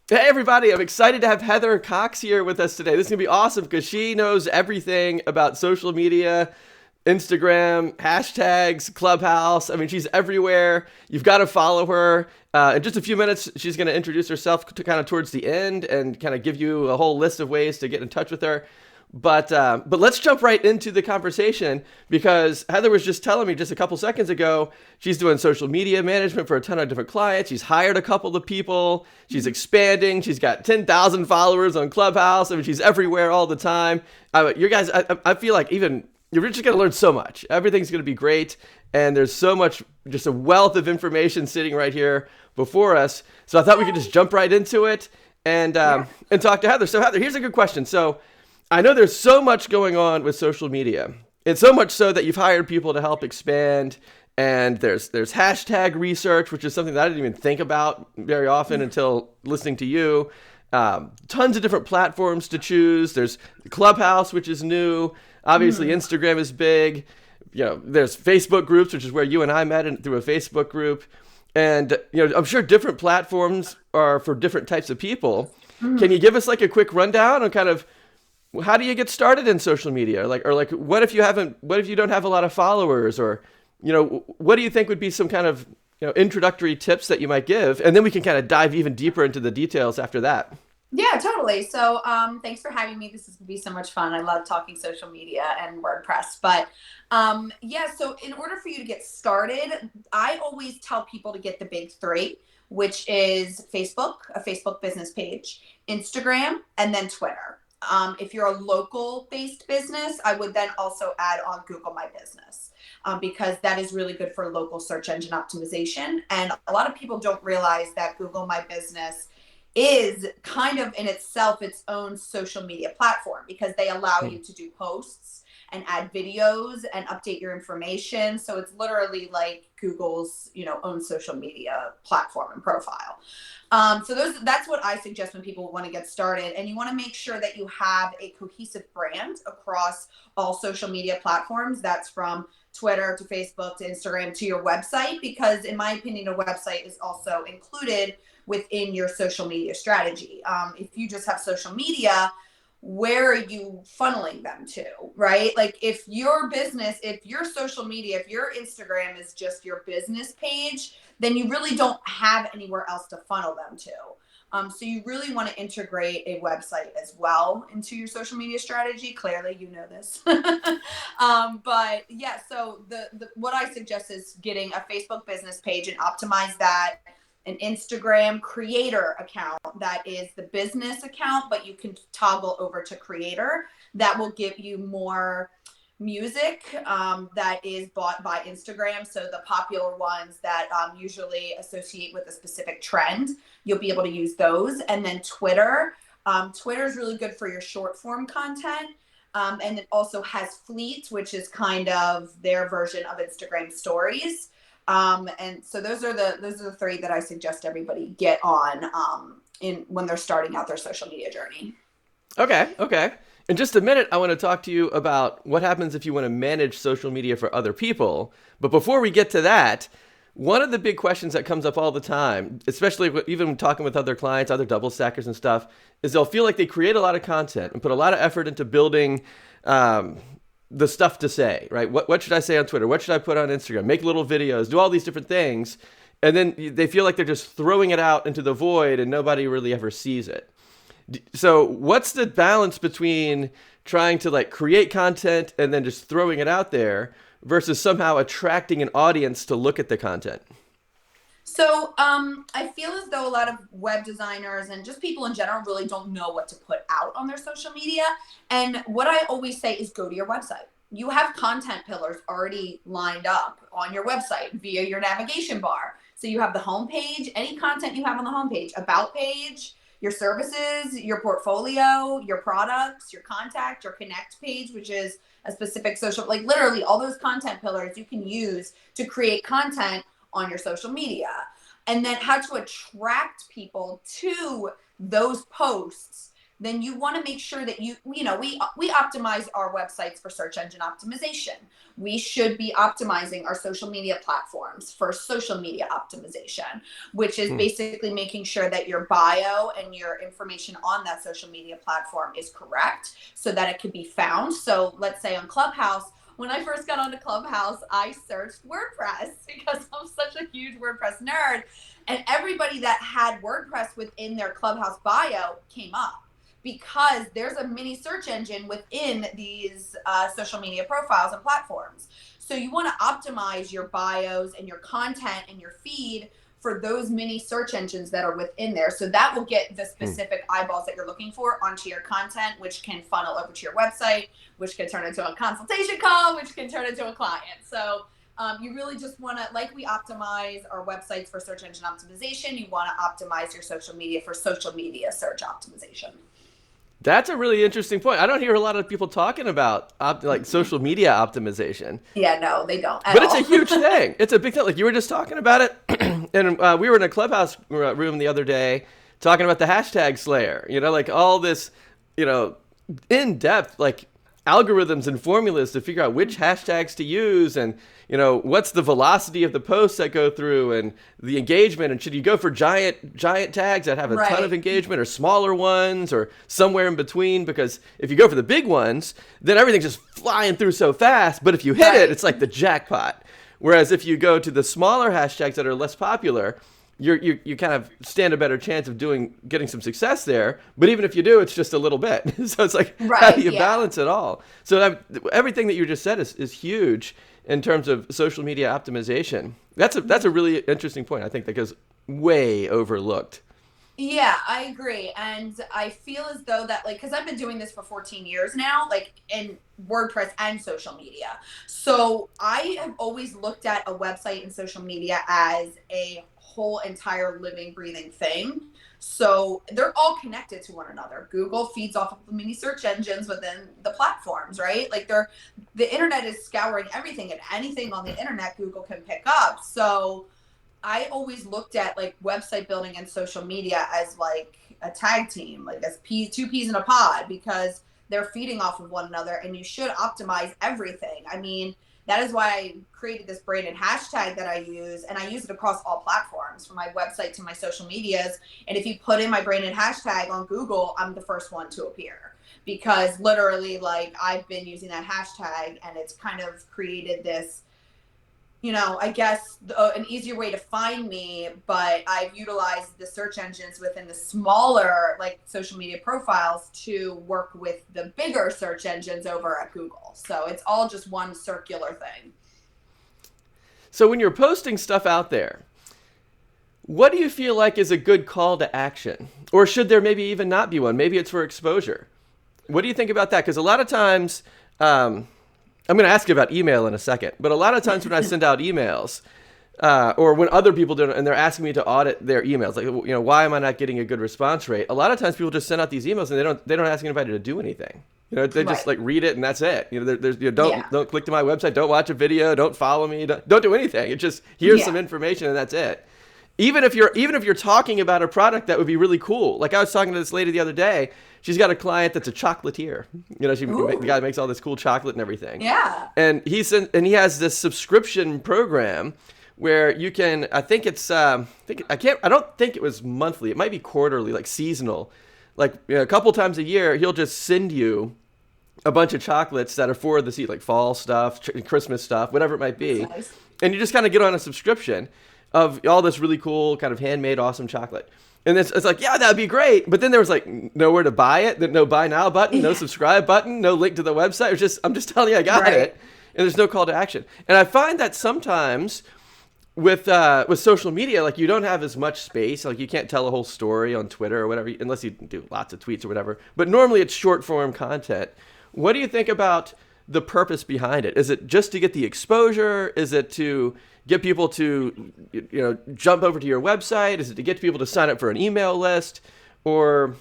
Hey everybody, I'm excited to have Heather Cox here with us today. This is going to be awesome because she knows everything about social media, Instagram, hashtags, Clubhouse. I mean, she's everywhere. You've got to follow her. In just a few minutes, she's going to introduce herself to kind of towards the end and kind of give you a whole list of ways to get in touch with her. But let's jump right into the conversation because Heather was just telling me just a couple seconds ago she's doing social media management for a ton of different clients. She's hired a couple of people. She's expanding. She's got 10,000 followers on Clubhouse. I mean, she's everywhere all the time. You guys, I feel like even you're just going to learn so much. Everything's going to be great, and there's so much, just a wealth of information sitting right here before us. So I thought we could just jump right into it and talk to Heather. So Heather, here's a good question. So I know there's so much going on with social media. It's so much so that you've hired people to help expand. And there's hashtag research, which is something that I didn't even think about very often until listening to you. Tons of different platforms to choose. There's Clubhouse, which is new. Obviously, Instagram is big. You know, there's Facebook groups, which is where you and I met through a Facebook group. And I'm sure different platforms are for different types of people. Can you give us like a quick rundown on kind of how do you get started in social media? Or what if you don't have a lot of followers, or what do you think would be some kind of introductory tips that you might give, and then we can kind of dive even deeper into the details after that. Yeah, totally. So, thanks for having me. This is gonna be so much fun. I love talking social media and WordPress. But yeah, so in order for you to get started, I always tell people to get the big three, which is Facebook, a Facebook business page, Instagram, and then Twitter. If you're a local based business, I would then also add on Google My Business. Because that is really good for local search engine optimization. And a lot of people don't realize that Google My Business is kind of in itself its own social media platform because they allow you to do posts and add videos and update your information. So it's literally like Google's, own social media platform and profile. That's what I suggest when people want to get started. And you want to make sure that you have a cohesive brand across all social media platforms. That's from Twitter to Facebook to Instagram to your website, because in my opinion, a website is also included within your social media strategy. If you just have social media, where are you funneling them to, right? Like if your business, if your social media, if your Instagram is just your business page, then you really don't have anywhere else to funnel them to. So you really want to integrate a website as well into your social media strategy. Clearly, you know this. But yeah, so what I suggest is getting a Facebook business page and optimize that, an Instagram creator account that is the business account, but you can toggle over to creator. That will give you more music that is bought by Instagram. So the popular ones that usually associate with a specific trend, you'll be able to use those. And then Twitter. Twitter is really good for your short form content. And it also has Fleet, which is kind of their version of Instagram stories. And so those are the three that I suggest everybody get on in when they're starting out their social media journey. Okay. In just a minute, I want to talk to you about what happens if you want to manage social media for other people. But before we get to that, one of the big questions that comes up all the time, especially even talking with other clients, other double stackers and stuff, is they'll feel like they create a lot of content and put a lot of effort into building the stuff to say, right? What should I say on Twitter? What should I put on Instagram? Make little videos, do all these different things. And then they feel like they're just throwing it out into the void and nobody really ever sees it. So what's the balance between trying to like create content and then just throwing it out there versus somehow attracting an audience to look at the content? So I feel as though a lot of web designers and just people in general really don't know what to put out on their social media. And what I always say is go to your website. You have content pillars already lined up on your website via your navigation bar. So you have the homepage, any content you have on the homepage, about page, your services, your portfolio, your products, your contact, your connect page, which is a specific social, like literally all those content pillars you can use to create content on your social media. And then how to attract people to those posts then you want to make sure that we optimize our websites for search engine optimization. We should be optimizing our social media platforms for social media optimization, which is basically making sure that your bio and your information on that social media platform is correct so that it can be found. So let's say on Clubhouse, when I first got onto Clubhouse, I searched WordPress because I'm such a huge WordPress nerd. And everybody that had WordPress within their Clubhouse bio came up because there's a mini search engine within these social media profiles and platforms. So you want to optimize your bios and your content and your feed for those mini search engines that are within there. So that will get the specific eyeballs that you're looking for onto your content, which can funnel over to your website, which can turn into a consultation call, which can turn into a client. So you really just want to, like we optimize our websites for search engine optimization, you want to optimize your social media for social media search optimization. That's a really interesting point. I don't hear a lot of people talking about like social media optimization. Yeah, no, they don't. But it's a huge thing. It's a big thing. Like you were just talking about it, and we were in a Clubhouse room the other day talking about the hashtag Slayer. Like all this, in depth, like algorithms and formulas to figure out which hashtags to use, and what's the velocity of the posts that go through, and the engagement, and should you go for giant tags that have a ton of engagement, or smaller ones, or somewhere in between? Because if you go for the big ones, then everything's just flying through so fast, but if you hit it, it's like the jackpot. Whereas if you go to the smaller hashtags that are less popular, you kind of stand a better chance of getting some success there. But even if you do, it's just a little bit. So it's like, how do you balance it all? So everything that you just said is huge in terms of social media optimization. That's a really interesting point. I think that goes way overlooked. Yeah, I agree. And I feel as though that, like, because I've been doing this for 14 years now, like in WordPress and social media. So I have always looked at a website and social media as a whole entire living, breathing thing. So they're all connected to one another. Google feeds off of the mini search engines within the platforms, right? Like the internet is scouring everything, and anything on the internet Google can pick up. So I always looked at like website building and social media as like a tag team, like as two peas in a pod, because they're feeding off of one another, and you should optimize everything. I mean, that is why I created this branded hashtag that I use, and I use it across all platforms, from my website to my social medias. And if you put in my branded hashtag on Google, I'm the first one to appear, because literally, like, I've been using that hashtag, and it's kind of created this, I guess an easier way to find me. But I've utilized the search engines within the smaller, like, social media profiles to work with the bigger search engines over at Google. So it's all just one circular thing. So when you're posting stuff out there, what do you feel like is a good call to action? Or should there maybe even not be one? Maybe it's for exposure. What do you think about that? Because a lot of times, I'm going to ask you about email in a second, but a lot of times when I send out emails, or when other people do it and they're asking me to audit their emails, like, why am I not getting a good response rate? A lot of times people just send out these emails and they don't ask anybody to do anything. They just like read it and that's it. Don't click to my website, don't watch a video, don't follow me, don't do anything. It just, here's some information and that's it. Even if you're talking about a product that would be really cool. Like I was talking to this lady the other day. She's got a client that's a chocolatier. The guy makes all this cool chocolate and everything. Yeah. And he has this subscription program where you can, I don't think it was monthly. It might be quarterly, like seasonal. Like a couple times a year, he'll just send you a bunch of chocolates that are for the season, like fall stuff, Christmas stuff, whatever it might be. That's nice. And you just kind of get on a subscription of all this really cool kind of handmade awesome chocolate. And it's like, yeah, that'd be great. But then there was like nowhere to buy it, no buy now button, no subscribe button, no link to the website. I'm just telling you I got it. And there's no call to action. And I find that sometimes with social media, like you don't have as much space. Like you can't tell a whole story on Twitter or whatever, unless you do lots of tweets or whatever. But normally it's short form content. What do you think about the purpose behind it? Is it just to get the exposure? Is it to get people to, jump over to your website? Is it to get people to sign up for an email list? Or,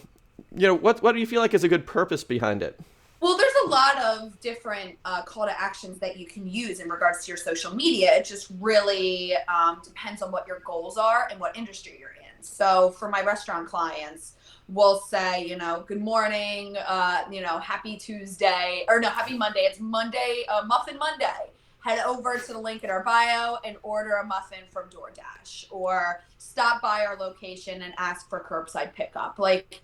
what do you feel like is a good purpose behind it? Well, there's a lot of different call to actions that you can use in regards to your social media. It just really depends on what your goals are and what industry you're in. So for my restaurant clients, we'll say, good morning, happy Tuesday, or no, happy Monday. It's Monday, Muffin Monday. Head over to the link in our bio and order a muffin from DoorDash, or stop by our location and ask for curbside pickup. Like,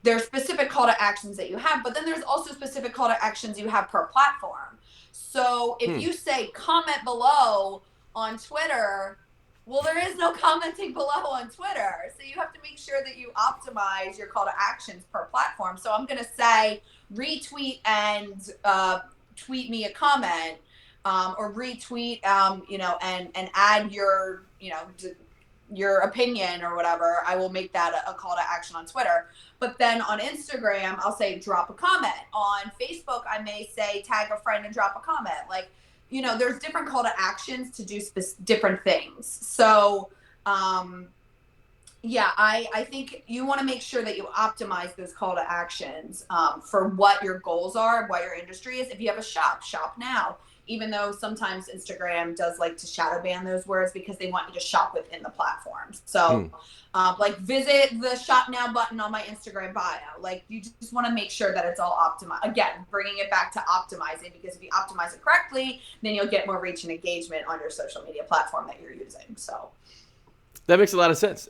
there's specific call to actions that you have, but then there's also specific call to actions you have per platform. So if you say comment below on Twitter, well, there is no commenting below on Twitter. So you have to make sure that you optimize your call to actions per platform. So I'm going to say retweet and tweet me a comment, or retweet, and add your opinion or whatever. I will make that a call to action on Twitter. But then on Instagram, I'll say drop a comment. On Facebook, I may say tag a friend and drop a comment. Like, there's different call to actions to do different things. So, I think you want to make sure that you optimize those call to actions for what your goals are, what your industry is. If you have a shop now. Even though sometimes Instagram does like to shadow ban those words because they want you to shop within the platforms. So like visit the shop now button on my Instagram bio. Like, you just want to make sure that it's all optimized. Again, bringing it back to optimizing, because if you optimize it correctly, then you'll get more reach and engagement on your social media platform that you're using. So that makes a lot of sense.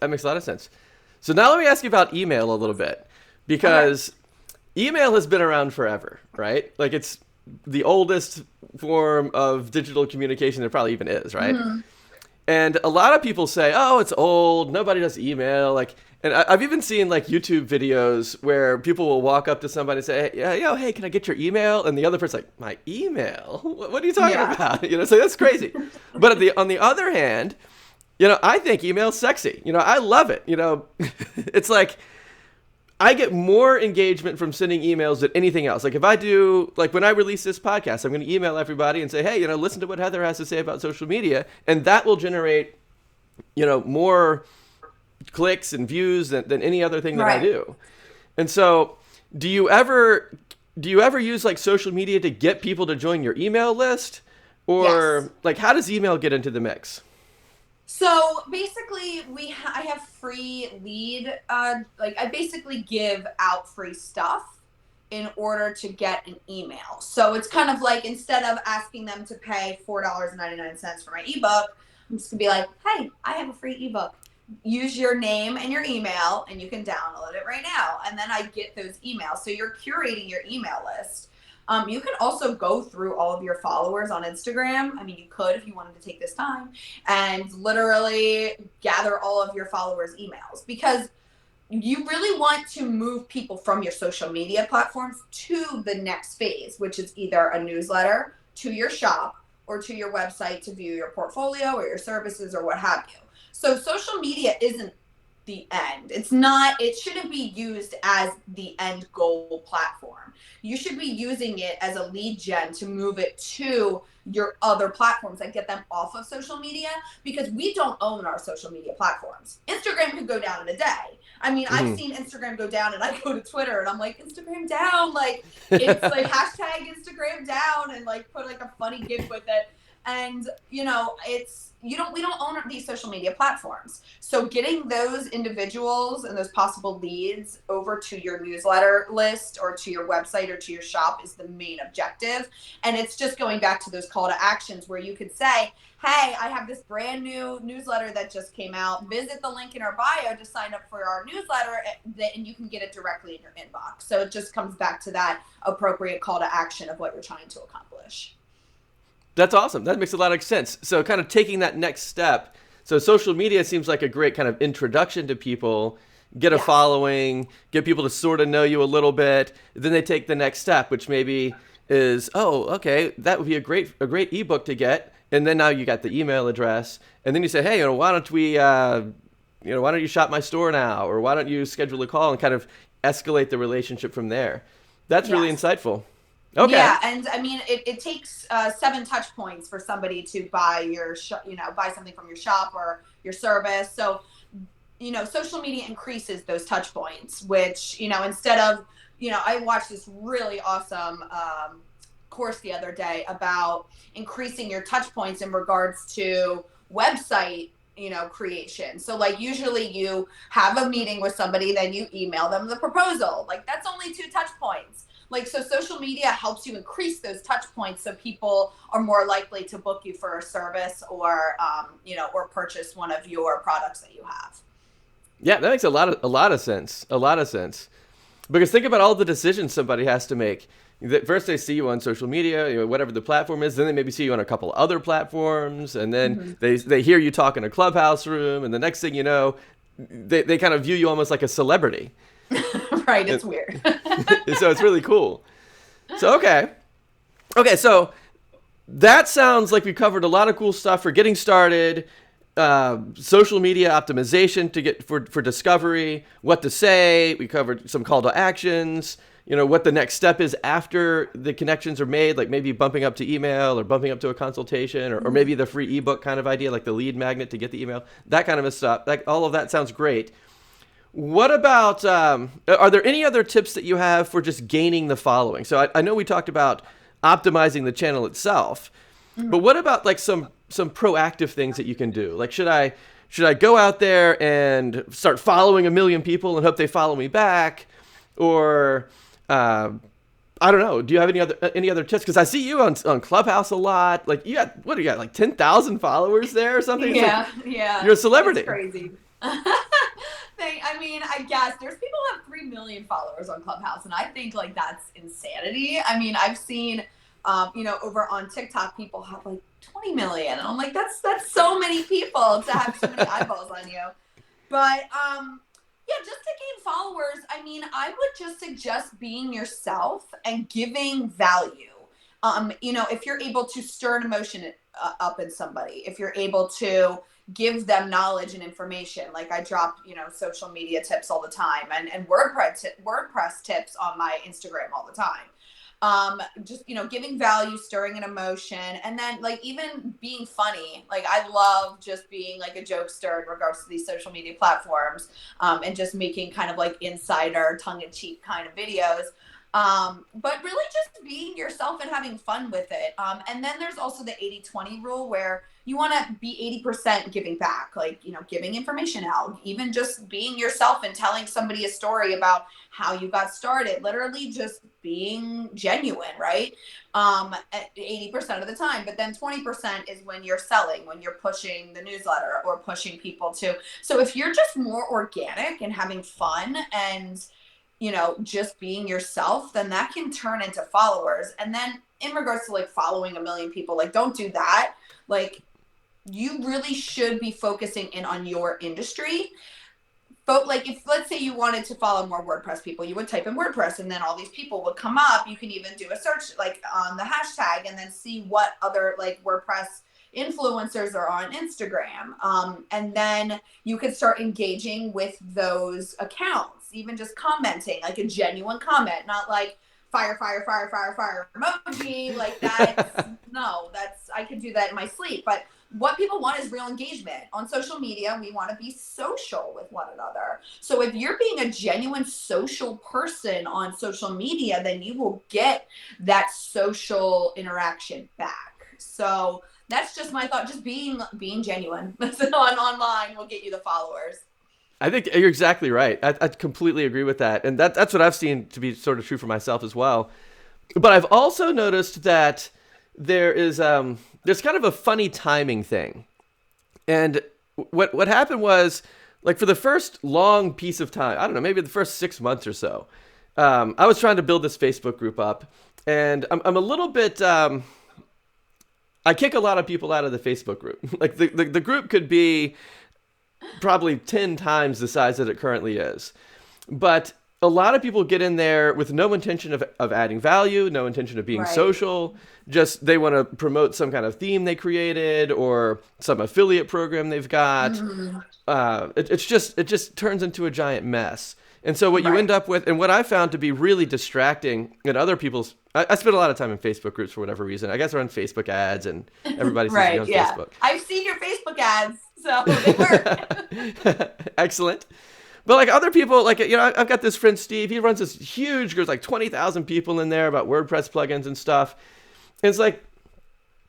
So now let me ask you about email a little bit, because email has been around forever, right? Like, it's the oldest form of digital communication there probably even is, right? And a lot of people say, oh, it's old, nobody does email. Like, and I've even seen like YouTube videos where people will walk up to somebody and say, hey, can I get your email? And the other person's like, my email? What are you talking about? So that's crazy. But on the other hand, I think email's sexy. I love it. It's like, I get more engagement from sending emails than anything else. Like, if I do, like when I release this podcast, I'm going to email everybody and say, hey, listen to what Heather has to say about social media. And that will generate, more clicks and views than any other thing that I do. And so do you ever use like social media to get people to join your email list? Or like, how does email get into the mix? So basically, I have free lead. I basically give out free stuff in order to get an email. So it's kind of like, instead of asking them to pay $4.99 for my ebook, I'm just gonna be like, hey, I have a free ebook. Use your name and your email, and you can download it right now. And then I get those emails. So you're curating your email list. You can also go through all of your followers on Instagram. I mean, you could, if you wanted to take this time, and literally gather all of your followers' emails, because you really want to move people from your social media platforms to the next phase, which is either a newsletter, to your shop, or to your website to view your portfolio or your services or what have you. So social media isn't the end. It shouldn't be used as the end goal platform. You should be using it as a lead gen to move it to your other platforms and get them off of social media, because we don't own our social media platforms. Instagram could go down in a day. I mean, I've seen Instagram go down, and I go to Twitter and I'm like, Instagram down. Like, it's like hashtag Instagram down, and like put like a funny gif with it. And we don't own these social media platforms. So getting those individuals and those possible leads over to your newsletter list or to your website or to your shop is the main objective. And it's just going back to those call to actions where you could say, hey, I have this brand new newsletter that just came out. Visit the link in our bio to sign up for our newsletter, and you can get it directly in your inbox. So it just comes back to that appropriate call to action of what you're trying to accomplish. That's awesome. That makes a lot of sense. So kind of taking that next step. So social media seems like a great kind of introduction to people, get a following, get people to sort of know you a little bit. Then they take the next step, which maybe is, oh, okay, that would be a great ebook to get. And then now you got the email address. And then you say, hey, why don't you shop my store now? Or why don't you schedule a call, and kind of escalate the relationship from there. That's really insightful. Okay. Yeah, and I mean, it takes 7 touch points for somebody to buy buy something from your shop or your service. So, social media increases those touch points, which, instead of, I watched this really awesome course the other day about increasing your touch points in regards to website creation. So like usually you have a meeting with somebody, then you email them the proposal. Like that's only 2 touch points. Like, so social media helps you increase those touch points so people are more likely to book you for a service or, or purchase one of your products that you have. Yeah, that makes a lot of sense. A lot of sense. Because think about all the decisions somebody has to make. First, they see you on social media, whatever the platform is. Then they maybe see you on a couple other platforms, and then they hear you talk in a Clubhouse room, and the next thing you know, they kind of view you almost like a celebrity. Right, it's weird. So it's really cool. So okay, so that sounds like we covered a lot of cool stuff for getting started. Social media optimization to get for discovery, what to say. We covered some call to actions, what the next step is after the connections are made, like maybe bumping up to email or bumping up to a consultation or maybe the free ebook kind of idea, like the lead magnet to get the email, that kind of stuff. All of that sounds great. What about, are there any other tips that you have for just gaining the following? So I know we talked about optimizing the channel itself, but what about like some proactive things that you can do? Like, should I go out there and start following 1 million people and hope they follow me back? Or, I don't know. Do you have any other tips? Because I see you on Clubhouse a lot. Like you got, what do you got? Like 10,000 followers there or something? Yeah, like, yeah. You're a celebrity. That's crazy. I mean, I guess there's people who have 3 million followers on Clubhouse, and I think like that's insanity. I mean, I've seen, over on TikTok, people have like 20 million, and I'm like, that's so many people to have so many eyeballs on you. But yeah, just to gain followers, I mean, I would just suggest being yourself and giving value. If you're able to stir an emotion up in somebody, if you're able to give them knowledge and information, like I drop, social media tips all the time and WordPress tips on my Instagram all the time. Just, giving value, stirring an emotion, and then like even being funny. Like I love just being like a jokester in regards to these social media platforms, and just making kind of like insider tongue-in-cheek kind of videos. But really just being yourself and having fun with it. And then there's also the 80-20 rule where you want to be 80% giving back, like, giving information out, even just being yourself and telling somebody a story about how you got started, literally just being genuine, right? At 80% of the time. But then 20% is when you're selling, when you're pushing the newsletter or pushing people to. So if you're just more organic and having fun and just being yourself, then that can turn into followers. And then in regards to like following 1 million people, like don't do that. Like you really should be focusing in on your industry. But like if let's say you wanted to follow more WordPress people, you would type in WordPress and then all these people would come up. You can even do a search like on the hashtag and then see what other like WordPress influencers are on Instagram. And then you could start engaging with those accounts, even just commenting, like a genuine comment, not like fire emoji, like that. No, I could do that in my sleep. But what people want is real engagement. On social media, we want to be social with one another. So if you're being a genuine social person on social media, then you will get that social interaction back. So that's just my thought. Just being genuine online will get you the followers. I think you're exactly right. I completely agree with that. And that's what I've seen to be sort of true for myself as well. But I've also noticed that there's kind of a funny timing thing. And what happened was, like for the first long piece of time, I don't know, maybe the first 6 months or so, I was trying to build this Facebook group up. And I'm a little bit... I kick a lot of people out of the Facebook group. Like the group could be probably 10 times the size that it currently is. But a lot of people get in there with no intention of adding value, no intention of being right. social. Just they want to promote some kind of theme they created or some affiliate program they've got. Mm-hmm. It just turns into a giant mess. And so what you end up with, and what I found to be really distracting in other people's, I spend a lot of time in Facebook groups for whatever reason. I guess I run Facebook ads and everybody sees me on Facebook. I've seen your Facebook ads, so they work. Excellent. But like other people, like, I've got this friend, Steve, he runs this huge group, like 20,000 people in there about WordPress plugins and stuff. And it's like,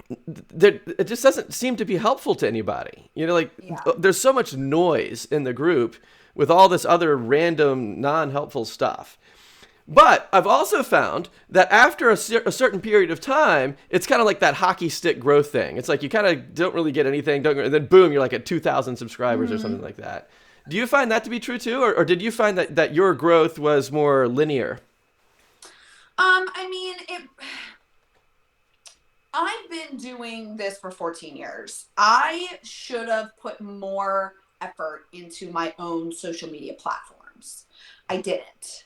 it just doesn't seem to be helpful to anybody. Like Yeah. there's so much noise in the group with all this other random non-helpful stuff. But I've also found that after a certain period of time, it's kind of like that hockey stick growth thing. It's like you kind of don't really get anything, and then boom, you're like at 2,000 subscribers or something like that. Do you find that to be true too? Or did you find that your growth was more linear? I mean, I've been doing this for 14 years. I should have put more effort into my own social media platforms. I didn't,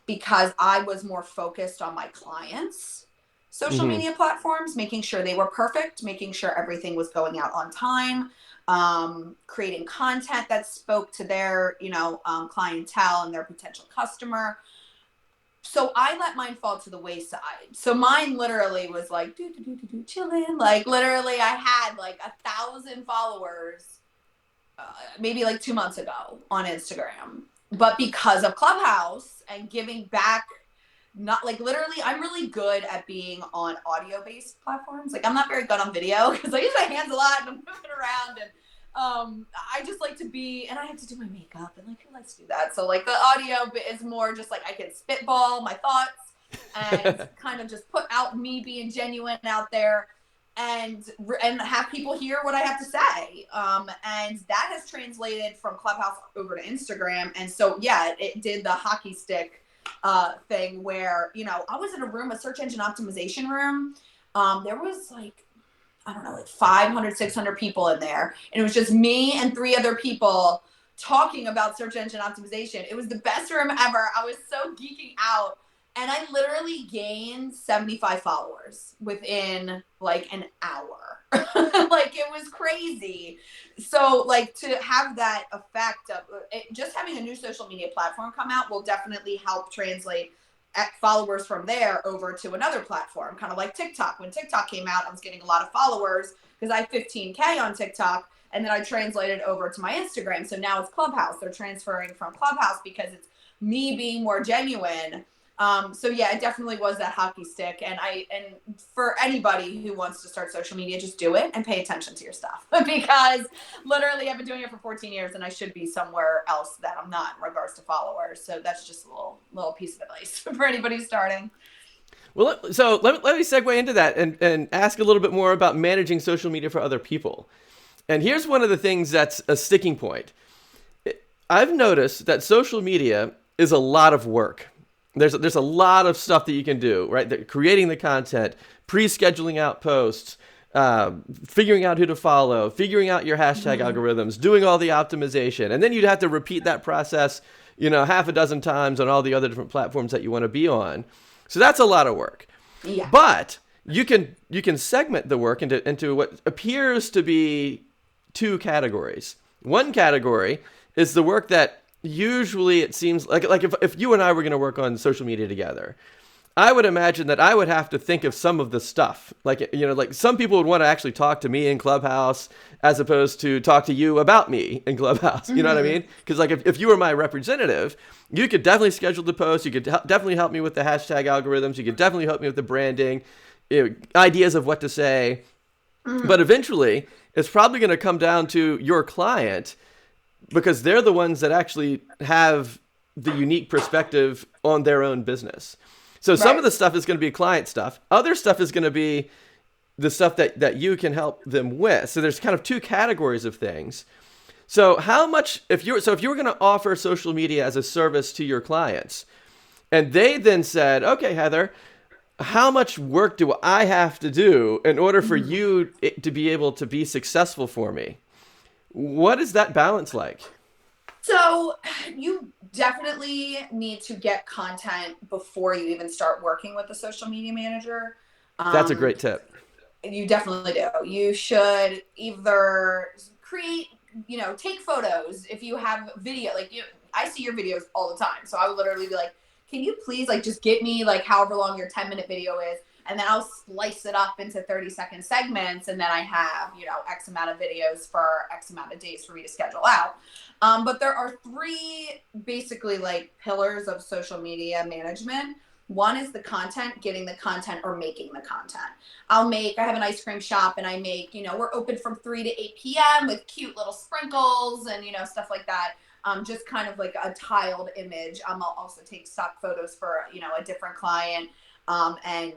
because I was more focused on my clients' social media platforms, making sure they were perfect, making sure everything was going out on time, creating content that spoke to their, clientele and their potential customer. So I let mine fall to the wayside. So mine literally was like, chilling. Like literally I had like 1,000 followers, maybe like 2 months ago on Instagram. But because of Clubhouse and giving back, not like literally, I'm really good at being on audio-based platforms. Like I'm not very good on video because I use my hands a lot and I'm moving around, and I just like to be, and I have to do my makeup, and like who likes to do that? So like the audio is more just like I can spitball my thoughts and kind of just put out me being genuine out there, and have people hear what I have to say. And that has translated from Clubhouse over to Instagram. And so, yeah, it did the hockey stick thing where, I was in a search engine optimization room. There was like, I don't know, like 500, 600 people in there. And it was just me and 3 other people talking about search engine optimization. It was the best room ever. I was so geeking out. And I literally gained 75 followers within like an hour. Like it was crazy. So like to have that effect of just having a new social media platform come out will definitely help translate followers from there over to another platform, kind of like TikTok. When TikTok came out, I was getting a lot of followers because I have 15K on TikTok, and then I translated over to my Instagram. So now it's Clubhouse. They're transferring from Clubhouse because it's me being more genuine. So yeah, it definitely was that hockey stick. And for anybody who wants to start social media, just do it and pay attention to your stuff because literally I've been doing it for 14 years and I should be somewhere else that I'm not in regards to followers. So that's just a little piece of advice for anybody starting. Well, so let me segue into that and ask a little bit more about managing social media for other people. And here's one of the things that's a sticking point. I've noticed that social media is a lot of work. There's a lot of stuff that you can do, right? Creating the content, pre-scheduling out posts, figuring out who to follow, figuring out your hashtag algorithms, doing all the optimization. And then you'd have to repeat that process, half a dozen times on all the other different platforms that you want to be on. So that's a lot of work. Yeah. But you can segment the work into what appears to be 2 categories. One category is the work that usually it seems like if you and I were going to work on social media together, I would imagine that I would have to think of some of the stuff. Like some people would want to actually talk to me in Clubhouse as opposed to talk to you about me in Clubhouse. You know what I mean? Because like if you were my representative, you could definitely schedule the post. You could definitely help me with the hashtag algorithms. You could definitely help me with the branding, ideas of what to say. But eventually, it's probably going to come down to your client, because they're the ones that actually have the unique perspective on their own business. So some of the stuff is going to be client stuff. Other stuff is going to be the stuff that you can help them with. So there's kind of 2 categories of things. So how much, if you were going to offer social media as a service to your clients, and they then said, okay, Heather, how much work do I have to do in order for you to be able to be successful for me? What is that balance like? So you definitely need to get content before you even start working with a social media manager. That's a great tip. You definitely do. You should either create, take photos. If you have video, I see your videos all the time. So I would literally be like, can you please just get me however long your 10-minute video is? And then I'll slice it up into 30-second segments. And then I have, X amount of videos for X amount of days for me to schedule out. But there are 3 basically pillars of social media management. One is the content, getting the content or making the content. I have an ice cream shop and I make, we're open from 3 to 8 p.m. with cute little sprinkles and, stuff like that. Just kind of like a tiled image. I'll also take stock photos for, a different client. And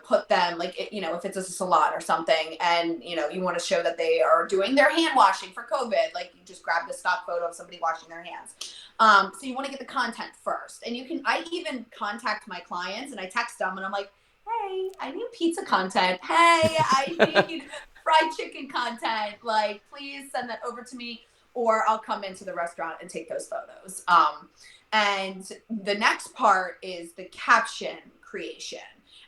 put them like if it's a salon or something, and you want to show that they are doing their hand washing for COVID, like you just grab the stock photo of somebody washing their hands. So you want to get the content first, and I even contact my clients and I text them and I'm like, hey, I need pizza content. Hey, I need fried chicken content. Like, please send that over to me, or I'll come into the restaurant and take those photos. And the next part is the caption creation.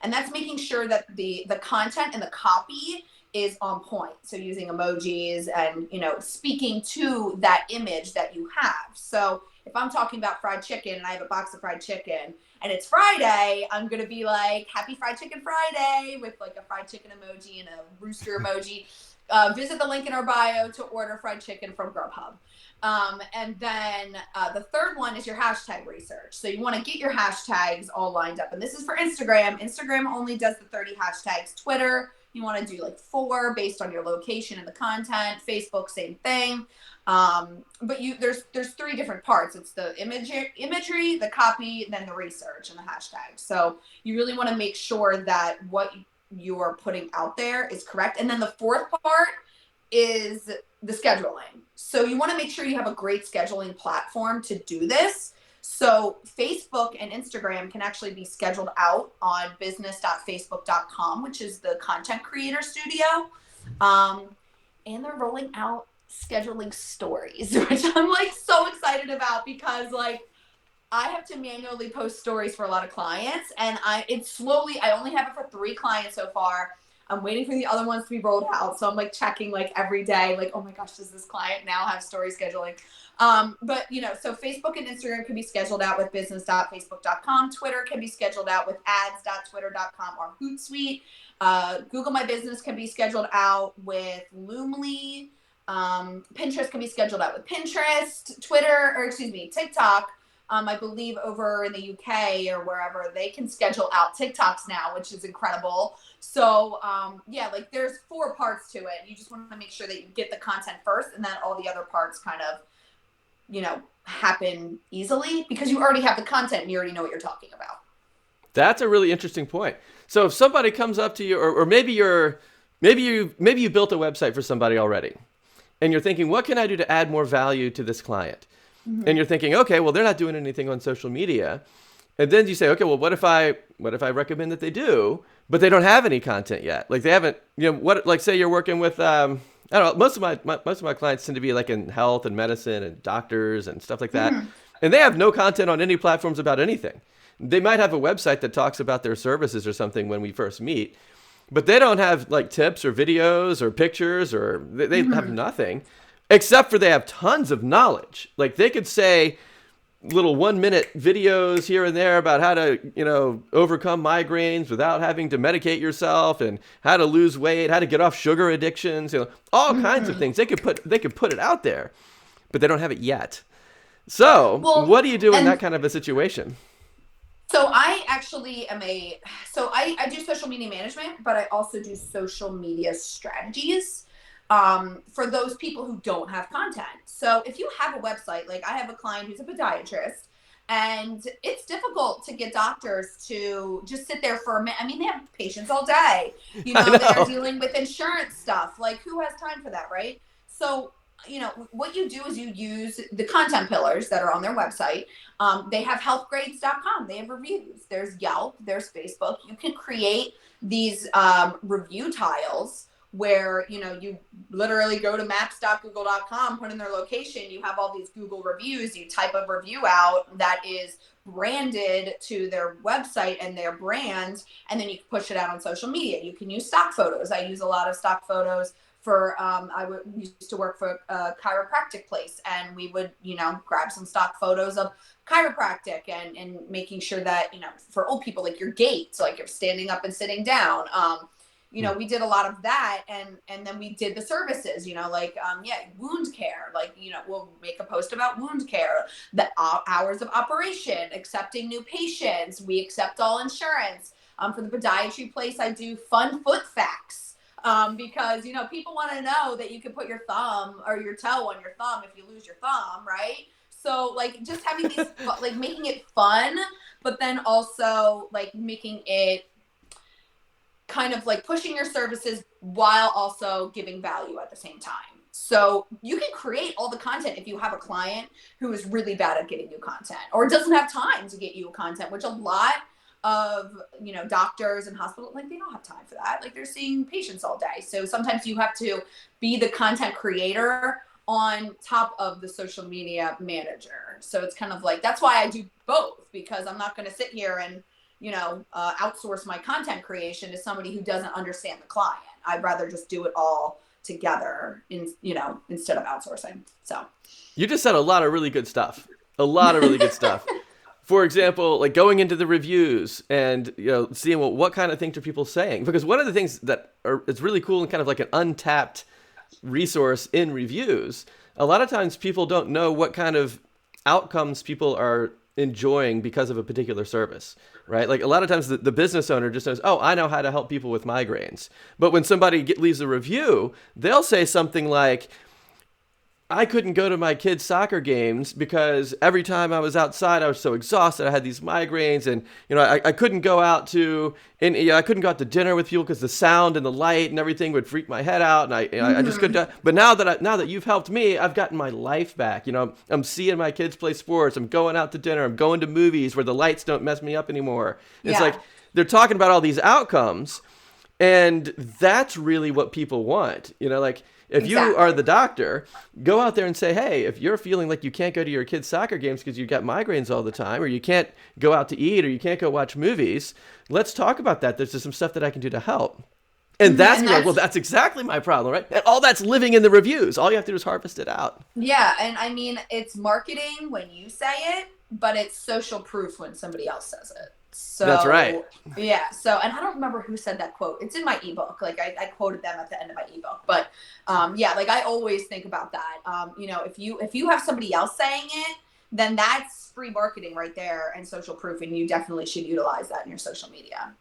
And that's making sure that the content and the copy is on point. So using emojis and, speaking to that image that you have. So if I'm talking about fried chicken and I have a box of fried chicken and it's Friday, I'm going to be like, Happy Fried Chicken Friday with like a fried chicken emoji and a rooster emoji. Visit the link in our bio to order fried chicken from Grubhub. And then the third one is your hashtag research. So you want to get your hashtags all lined up. And this is for Instagram. Instagram only does the 30 hashtags. Twitter, you want to do like 4 based on your location and the content. Facebook, same thing. But there's 3 different parts. It's the imagery, the copy, then the research and the hashtags. So you really want to make sure that what you're putting out there is correct. And then the fourth part is the scheduling. So you want to make sure you have a great scheduling platform to do this. So Facebook and Instagram can actually be scheduled out on business.facebook.com, which is the content creator studio. And they're rolling out scheduling stories, which I'm like so excited about, because like I have to manually post stories for a lot of clients, and I only have it for 3 clients so far. I'm waiting for the other ones to be rolled out. So I'm like checking like every day, like, oh my gosh, does this client now have story scheduling? But so Facebook and Instagram can be scheduled out with business.facebook.com. Twitter can be scheduled out with ads.twitter.com or Hootsuite. Google My Business can be scheduled out with Loomly. Pinterest can be scheduled out with Pinterest. TikTok. I believe over in the UK or wherever, they can schedule out TikToks now, which is incredible. So like there's 4 parts to it. You just want to make sure that you get the content first, and then all the other parts kind of, happen easily because you already have the content and you already know what you're talking about. That's a really interesting point. So if somebody comes up to you, or maybe you built a website for somebody already, and you're thinking, what can I do to add more value to this client? Mm-hmm. And you're thinking, okay, well, they're not doing anything on social media. And then you say, okay, well, what if I recommend that they do, but they don't have any content yet? Like they haven't, like say you're working with, I don't know, most of my clients tend to be like in health and medicine and doctors and stuff like that. Mm-hmm. And they have no content on any platforms about anything. They might have a website that talks about their services or something when we first meet, but they don't have like tips or videos or pictures, or they mm-hmm. have nothing. Except for they have tons of knowledge. Like they could say little 1-minute videos here and there about how to, overcome migraines without having to medicate yourself, and how to lose weight, how to get off sugar addictions, all mm-hmm. kinds of things. They could put it out there, but they don't have it yet. So what do you do in that kind of a situation? So I actually I do social media management, but I also do social media strategies. For those people who don't have content. So if you have a website, like I have a client who's a podiatrist, and it's difficult to get doctors to just sit there for a minute. I mean, they have patients all day, they're dealing with insurance stuff. Like who has time for that, right? So, what you do is you use the content pillars that are on their website. They have healthgrades.com. They have reviews. There's Yelp, there's Facebook. You can create these review tiles where, you literally go to maps.google.com, put in their location, you have all these Google reviews, you type a review out that is branded to their website and their brand, and then you can push it out on social media. You can use stock photos. I use a lot of stock photos for, used to work for a chiropractic place, and we would, grab some stock photos of chiropractic and making sure that, for old people, like your gait, so like you're standing up and sitting down, we did a lot of that, and then we did the services, like wound care, like we'll make a post about wound care, the hours of operation, accepting new patients, we accept all insurance. For the podiatry place, I do fun foot facts, because people want to know that you can put your thumb or your toe on your thumb if you lose your thumb, right? So like just having these like making it fun, but then also like making it kind of like pushing your services while also giving value at the same time. So you can create all the content if you have a client who is really bad at getting you content or doesn't have time to get you content, which a lot of doctors and hospitals, like, they don't have time for that. Like, they're seeing patients all day. So sometimes you have to be the content creator on top of the social media manager. So it's kind of like, that's why I do both, because I'm not going to sit here and outsource my content creation to somebody who doesn't understand the client. I'd rather just do it all together instead of outsourcing. So you just said a lot of really good stuff. A lot of really good stuff. For example, like going into the reviews and seeing what kind of things are people saying, because one of the things that is really cool and kind of like an untapped resource in reviews, a lot of times people don't know what kind of outcomes people are enjoying because of a particular service, right? Like a lot of times the business owner just knows, oh, I know how to help people with migraines. But when somebody leaves a review, they'll say something like, I couldn't go to my kids' soccer games because every time I was outside, I was so exhausted. I had these migraines, and I couldn't go out to dinner with people because the sound and the light and everything would freak my head out, and I just couldn't. But now that you've helped me, I've gotten my life back. I'm seeing my kids play sports. I'm going out to dinner. I'm going to movies where the lights don't mess me up anymore. Yeah. It's like they're talking about all these outcomes, and that's really what people want. Like. If Exactly. you are the doctor, go out there and say, hey, if you're feeling like you can't go to your kids' soccer games because you've got migraines all the time, or you can't go out to eat, or you can't go watch movies, let's talk about that. There's just some stuff that I can do to help. And that's like, well, that's exactly my problem, right? And all that's living in the reviews. All you have to do is harvest it out. Yeah, and I mean, it's marketing when you say it, but it's social proof when somebody else says it. So that's right. Yeah. So, and I don't remember who said that quote. It's in my ebook. Like I quoted them at the end of my ebook. But like I always think about that. If you have somebody else saying it, then that's free marketing right there and social proof, and you definitely should utilize that in your social media.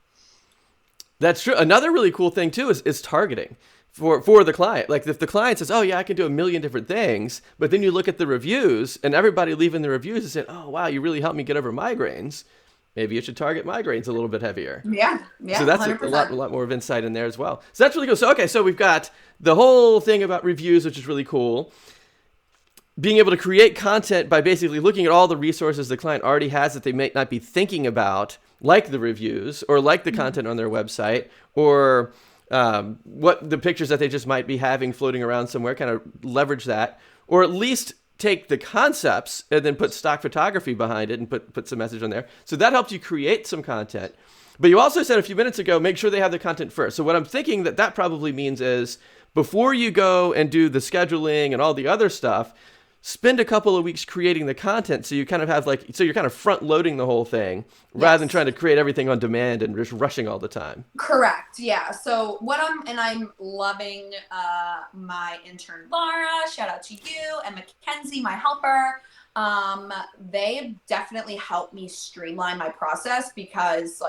That's true. Another really cool thing too is targeting for the client. Like if the client says, oh yeah, I can do a million different things, but then you look at the reviews and everybody leaving the reviews is saying, oh wow, you really helped me get over migraines. Maybe you should target migraines a little bit heavier. Yeah. So that's a lot more of insight in there as well. So that's really cool. So we've got the whole thing about reviews, which is really cool. Being able to create content by basically looking at all the resources the client already has that they may not be thinking about, like the reviews or like the content on their website, or what the pictures that they just might be having floating around somewhere, kind of leverage that, or at least take the concepts and then put stock photography behind it and put some message on there. So that helps you create some content. But you also said a few minutes ago, make sure they have the content first. So what I'm thinking that probably means is before you go and do the scheduling and all the other stuff, spend a couple of weeks creating the content so you kind of have you're kind of front loading the whole thing rather than trying to create everything on demand and just rushing all the time. Correct. Yeah. So I'm loving my intern Laura, shout out to you, and Mackenzie, my helper. They definitely helped me streamline my process because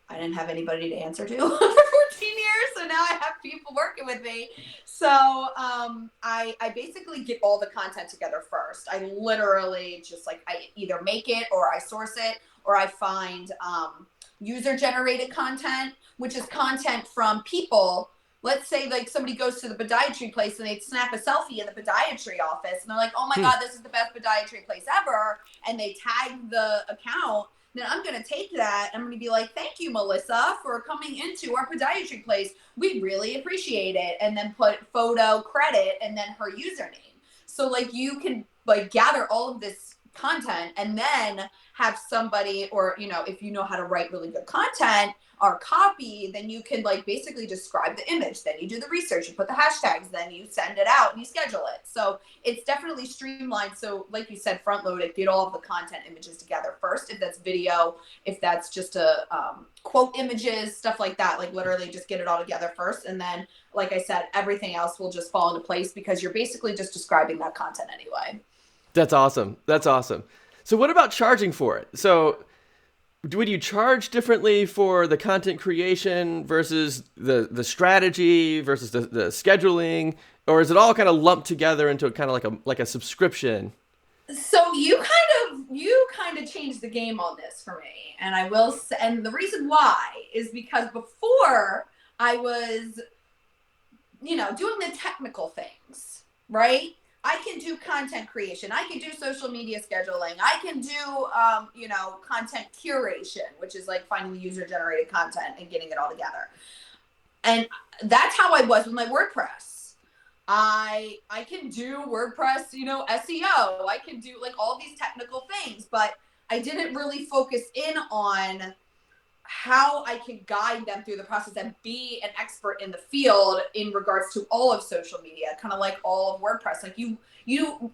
I didn't have anybody to answer to for 14 years. So now I have people working with me. So I basically get all the content together first. I literally just I either make it or I source it, or I find user generated content, which is content from people. Let's say somebody goes to the podiatry place and they snap a selfie in the podiatry office and they're like, oh my God, this is the best podiatry place ever. And they tag the account. Then I'm going to take that. I'm going to be like, thank you, Melissa, for coming into our podiatry place. We really appreciate it. And then put photo, credit, and then her username. So you can gather all of this content, and then have somebody, or if you know how to write really good content or copy, then you can like basically describe the image, then you do the research, you put the hashtags, then you send it out and you schedule it. So it's definitely streamlined. So like you said, front load it, get all of the content images together first, if that's video, if that's just a quote images, stuff like that, like literally just get it all together first, and then like I said, everything else will just fall into place because you're basically just describing that content anyway. That's awesome. That's awesome. So what about charging for it? So would you charge differently for the content creation versus the strategy versus the scheduling, or is it all kind of lumped together into kind of like a subscription? So you kind of changed the game on this for me, and I will say, and the reason why is because before I was, doing the technical things, right? I can do content creation. I can do social media scheduling. I can do, content curation, which is like finding the user generated content and getting it all together. And that's how I was with my WordPress. I can do WordPress, SEO. I can do like all these technical things, but I didn't really focus in on how I can guide them through the process and be an expert in the field in regards to all of social media, kind of like all of WordPress. Like you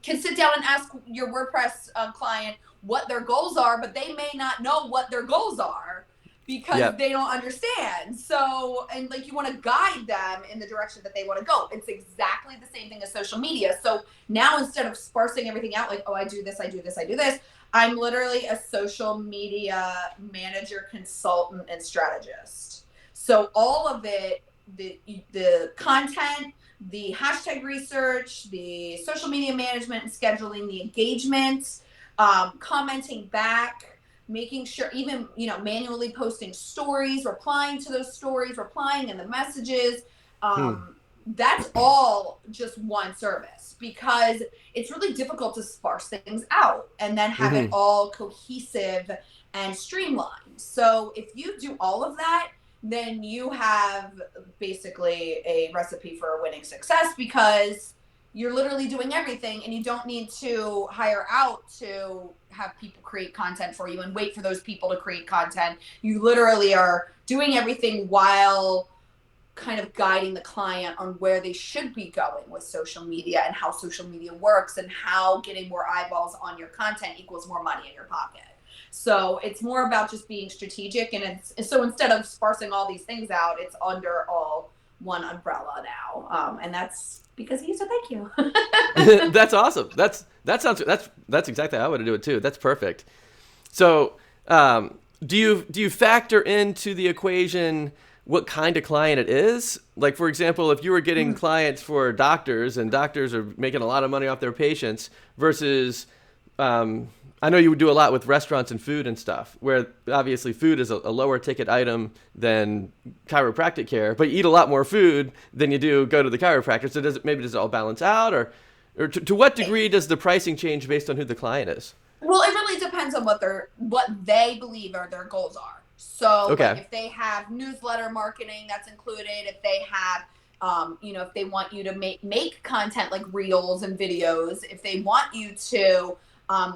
can sit down and ask your WordPress client what their goals are, but they may not know what their goals are because they don't understand. So, and like you want to guide them in the direction that they want to go. It's exactly the same thing as social media. So now instead of sparsing everything out, like, oh, I do this, I do this, I do this, I'm literally a social media manager, consultant, and strategist. So all of it, the content, the hashtag research, the social media management and scheduling, the engagement, commenting back, making sure, even, manually posting stories, replying to those stories, replying in the messages. That's all just one service, because it's really difficult to sparse things out and then have it all cohesive and streamlined. So if you do all of that, then you have basically a recipe for a winning success, because you're literally doing everything and you don't need to hire out to have people create content for you and wait for those people to create content. You literally are doing everything while kind of guiding the client on where they should be going with social media and how social media works and how getting more eyeballs on your content equals more money in your pocket. So it's more about just being strategic, and so instead of sparsing all these things out, it's under all one umbrella now, and that's because he said thank you. That's awesome. That's exactly how I would do it too. That's perfect. So do you factor into the equation what kind of client it is? Like, for example, if you were getting clients for doctors, and doctors are making a lot of money off their patients, versus I know you would do a lot with restaurants and food and stuff, where obviously food is a lower ticket item than chiropractic care, but you eat a lot more food than you do go to the chiropractor. So does it all balance out, or to what degree does the pricing change based on who the client is? Well, it really depends on what they believe are their goals are. So like if they have newsletter marketing, that's included. If they have, if they want you to make content like reels and videos, if they want you to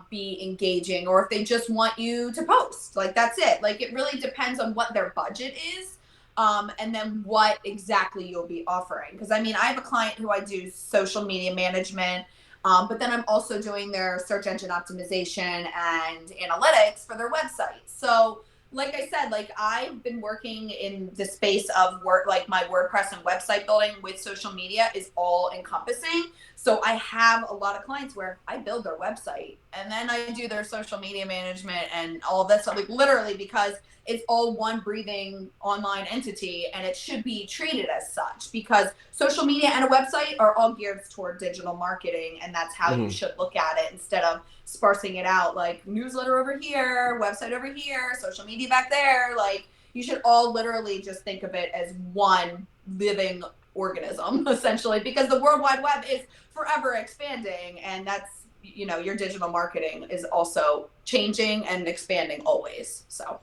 be engaging, or if they just want you to post, like that's it. Like it really depends on what their budget is, and then what exactly you'll be offering. Because I have a client who I do social media management, but then I'm also doing their search engine optimization and analytics for their website. So like I said, like I've been working in the space of work, like my WordPress and website building with social media is all encompassing. So I have a lot of clients where I build their website and then I do their social media management and all of that stuff, like literally, because it's all one breathing online entity, and it should be treated as such, because social media and a website are all geared toward digital marketing, and that's how you should look at it, instead of sparsing it out like newsletter over here, website over here, social media back there. Like you should all literally just think of it as one living organism, essentially, because the World Wide Web is forever expanding, and that's, your digital marketing is also changing and expanding always. So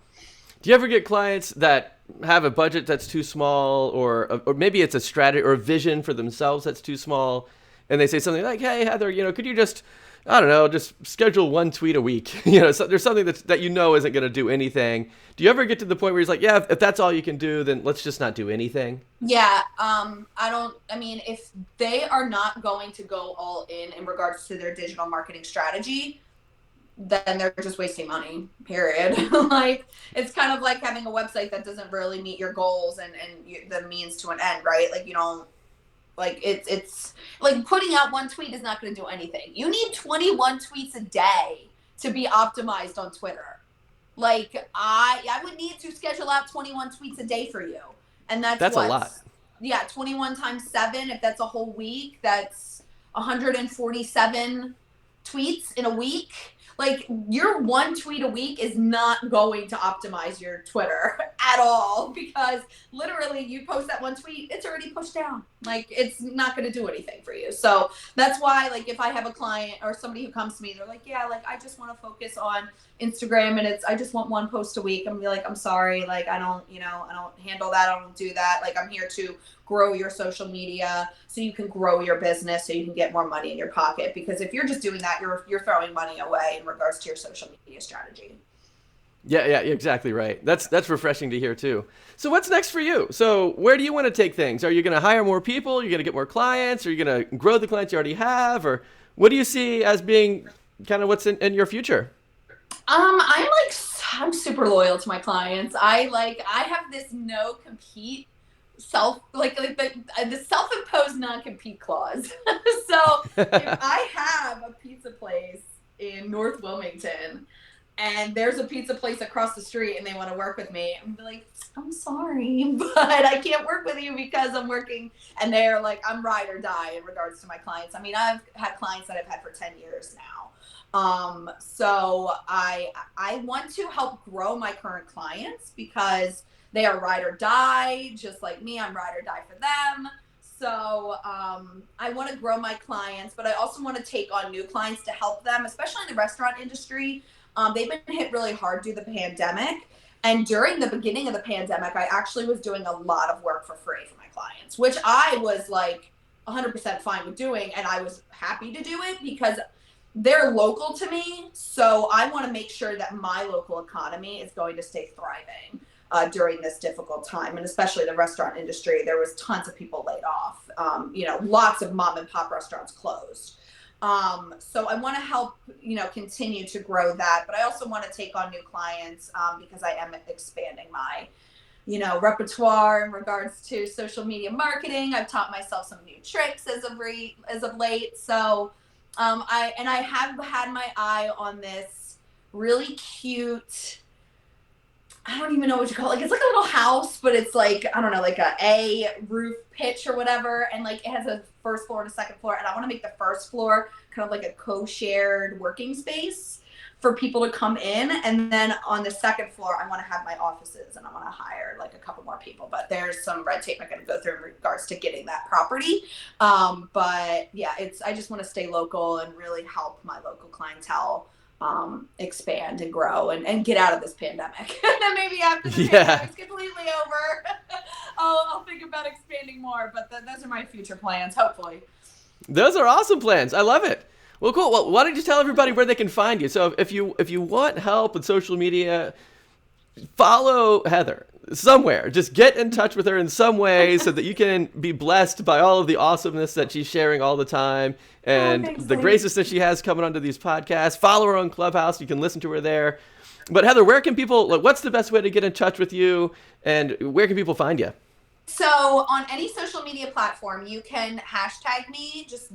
do you ever get clients that have a budget that's too small, or maybe it's a strategy or a vision for themselves that's too small, and they say something like, "Hey, Heather, could you just I don't know, just schedule one tweet a week. So there's something that isn't going to do anything. Do you ever get to the point where he's like, yeah, if that's all you can do, then let's just not do anything? Yeah, I mean, if they are not going to go all in regards to their digital marketing strategy, then they're just wasting money, period. Like, it's kind of like having a website that doesn't really meet your goals and the means to an end, right? Like, you don't, like, it's like putting out one tweet is not going to do anything. You need 21 tweets a day to be optimized on Twitter. Like, I would need to schedule out 21 tweets a day for you. And that's That's a what, lot. yeah, 21 times 7, if that's a whole week, that's 147 tweets in a week. Like, your one tweet a week is not going to optimize your Twitter at all, because literally you post that one tweet, it's already pushed down. Like, it's not going to do anything for you. So that's why, like, if I have a client or somebody who comes to me, they're like, yeah, like, I just want to focus on Instagram and I just want one post a week. I'm gonna be like, I'm sorry, like, I don't handle that. I don't do that. Like, I'm here to grow your social media so you can grow your business, so you can get more money in your pocket. Because if you're just doing that, you're throwing money away in regards to your social media strategy. Yeah, exactly right. That's refreshing to hear too. So what's next for you? So where do you want to take things? Are you going to hire more people? Are you going to get more clients? Are you going to grow the clients you already have? Or what do you see as being kind of what's in your future? I'm super loyal to my clients. I have this no compete the self-imposed non-compete clause. So if I have a pizza place in North Wilmington and there's a pizza place across the street and they want to work with me, I'm be like, I'm sorry, but I can't work with you because I'm working. And they're like, I'm ride or die in regards to my clients. I mean, I've had clients that I've had for 10 years now. So I want to help grow my current clients because they are ride or die, just like me. I'm ride or die for them. So I want to grow my clients, but I also want to take on new clients to help them, especially in the restaurant industry. They've been hit really hard due to the pandemic. And during the beginning of the pandemic, I actually was doing a lot of work for free for my clients, which I was like 100% fine with doing. And I was happy to do it because they're local to me. So I want to make sure that my local economy is going to stay thriving during this difficult time. And especially the restaurant industry, there was tons of people laid off. Lots of mom and pop restaurants closed. So I want to help, continue to grow that. But I also want to take on new clients because I am expanding my, repertoire in regards to social media marketing. I've taught myself some new tricks as of late. So I have had my eye on this really cute, I don't even know what you call it. Like, it's like a little house, but it's like, I don't know, like a roof pitch or whatever. And like, it has a first floor and a second floor. And I want to make the first floor kind of like a co-shared working space for people to come in. And then on the second floor, I want to have my offices and I want to hire like a couple more people, but there's some red tape I'm going to go through in regards to getting that property. But yeah, I just want to stay local and really help my local clientele expand and grow and get out of this pandemic. And then maybe after the pandemic's completely over, I'll think about expanding more. But those are my future plans, hopefully. Those are awesome plans. I love it. Well, cool. Well, why don't you tell everybody where they can find you? So if you want help with social media, follow Heather somewhere. Just get in touch with her in some way so that you can be blessed by all of the awesomeness that she's sharing all the time and the graciousness she has coming onto these podcasts. Follow her on Clubhouse. You can listen to her there. But Heather, where can people, what's the best way to get in touch with you and where can people find you? So on any social media platform, you can hashtag me. Just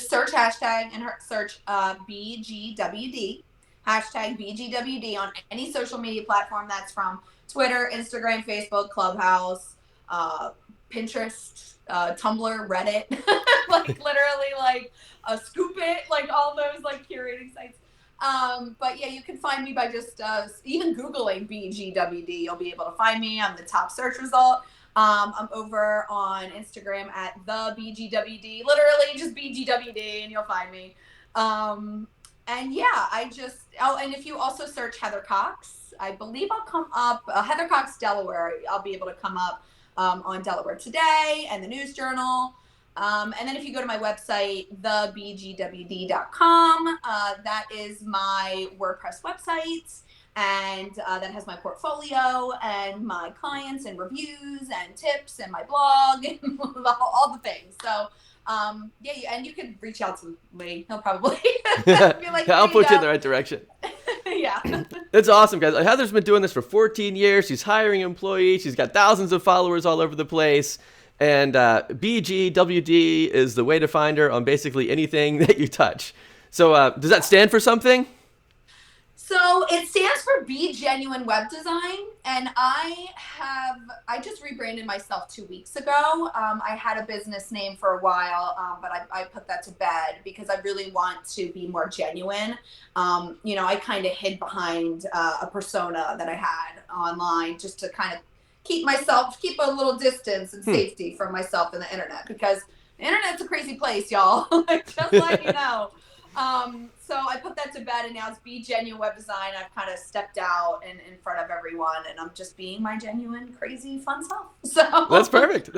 search hashtag and search BGWD. Hashtag BGWD on any social media platform. That's from Twitter, Instagram, Facebook, Clubhouse, Pinterest, Tumblr, Reddit, like literally like Scoop It, like all those like curating sites. But yeah, you can find me by just even Googling BGWD. You'll be able to find me. I'm the top search result. I'm over on Instagram at the BGWD, literally just BGWD, and you'll find me. And yeah, and if you also search Heather Cox, I believe I'll come up, Heather Cox Delaware, I'll be able to come up on Delaware Today and the News Journal. And then if you go to my website, thebgwd.com, that is my WordPress website. And that has my portfolio and my clients and reviews and tips and my blog and all the things. So, yeah, and you can reach out to Lee. He'll probably be like, I'll put you in the right direction. Yeah. It's awesome, guys. Heather's been doing this for 14 years. She's hiring employees. She's got thousands of followers all over the place. And BGWD is the way to find her on basically anything that you touch. So does that stand for something? So it stands for Be Genuine Web Design, and I just rebranded myself 2 weeks ago. I had a business name for a while, but I put that to bed because I really want to be more genuine. I kind of hid behind a persona that I had online just to kind of keep a little distance and safety from myself in the internet, because the internet's a crazy place, y'all. Just let you know. So I put that to bed, and now it's Be Genuine Web Design. I've kind of stepped out in front of everyone, and I'm just being my genuine, crazy, fun self. So That's perfect.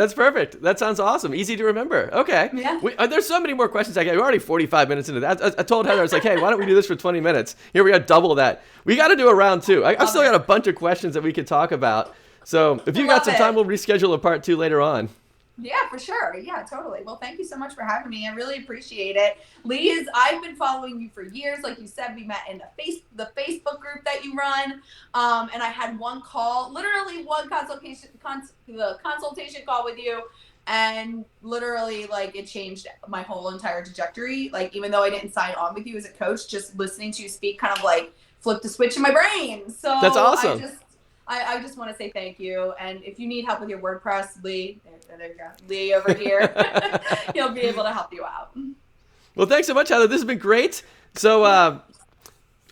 That sounds awesome. Easy to remember. Okay. Yeah. There's so many more questions. We're already 45 minutes into that. I told Heather, I was like, hey, why don't we do this for 20 minutes? Here we are, double that. We got to do a round two. I've still got a bunch of questions that we could talk about. So if you got some time, we'll reschedule a part 2 later on. Yeah, for sure. Yeah, totally. Well, thank you so much for having me. I really appreciate it. Liz, I've been following you for years. Like you said, we met in the Facebook group that you run. And I had one call, literally one consultation call with you. And literally, like, it changed my whole entire trajectory. Like, even though I didn't sign on with you as a coach, just listening to you speak kind of like flipped a switch in my brain. So that's awesome. I just want to say thank you. And if you need help with your WordPress, Lee, there you go. Lee over here, he'll be able to help you out. Well, thanks so much, Heather. This has been great. So I'm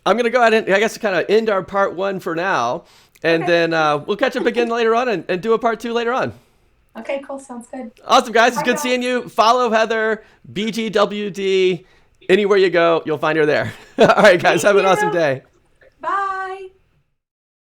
going to go ahead and, I guess, kind of end our part 1 for now. And then we'll catch up again later on and do a part 2 later on. Okay, cool. Sounds good. Awesome, guys. It's good seeing you. Follow Heather, BGWD. Anywhere you go, you'll find her there. All right, guys. Have an awesome day.